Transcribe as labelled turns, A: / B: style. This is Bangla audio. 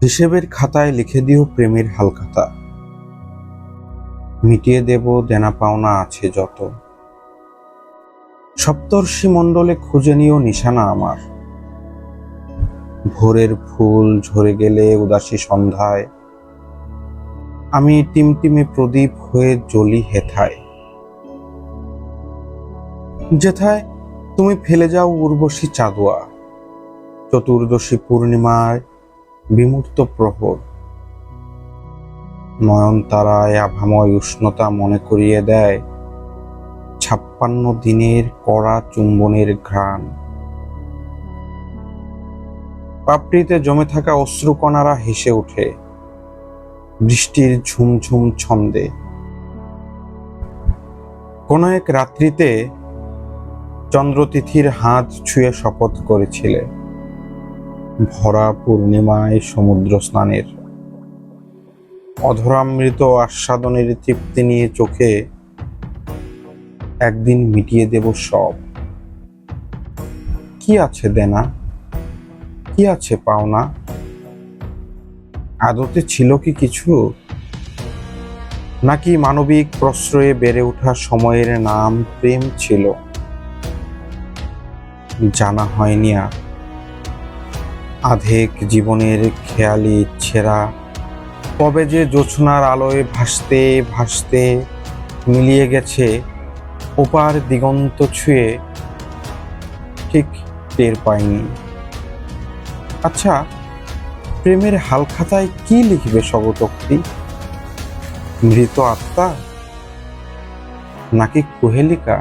A: হিসেবের খাতায় লিখে দিও প্রেমের হালখাতা, মিটিয়ে দেব দেনা পাওনা আছে যত। সপ্তর্ষি মণ্ডলে খুঁজে নিও নিশানা আমার, ভোরের ফুল ঝরে গেলে উদাসী সন্ধ্যায় আমি টিমটিমে প্রদীপ হয়ে জ্বলি হেথায়। যেথায় তুমি ফেলে যাও উর্বশী চাঁদোয়া, চতুর্দশী পূর্ণিমায় বিমূর্ত প্রহর। নয়নতারায় আভাময় উষ্ণতা মনে করিয়ে দেয় 56 দিনের কড়া চুম্বনের ঘ্রাণ। পাপড়িতে জমে থাকা অশ্রুকণারা হেসে ওঠে বৃষ্টির ঝুমঝুম ছন্দে। কোন এক রাত্রিতে চন্দ্রতিথির হাত ছুঁয়ে শপথ করেছিলে ভরা পূর্ণিমায় সমুদ্র স্নানের। অধরামৃত আস্বাদনের তৃপ্তি নিয়ে চোখে একদিন মিটিয়ে দেব সব। কি আছে দেনা, কি আছে পাওনা, আদতে ছিল কি কিছু? নাকি মানবিক প্রশ্রয়ে বেড়ে ওঠা সময়ের নাম প্রেম ছিল? জানা হয়নি আর। আধেক জীবনের খেয়ালি ইচ্ছেরা কবে যে জোছনার আলোয় ভাসতে ভাসতে মিলিয়ে গেছে ওপার দিগন্ত ছুঁয়ে, ঠিক টের পাইনি। আচ্ছা, প্রেমের হালখাতায় কি লিখবে শবতক্তি? মৃত আত্মা নাকি কুহেলিকা?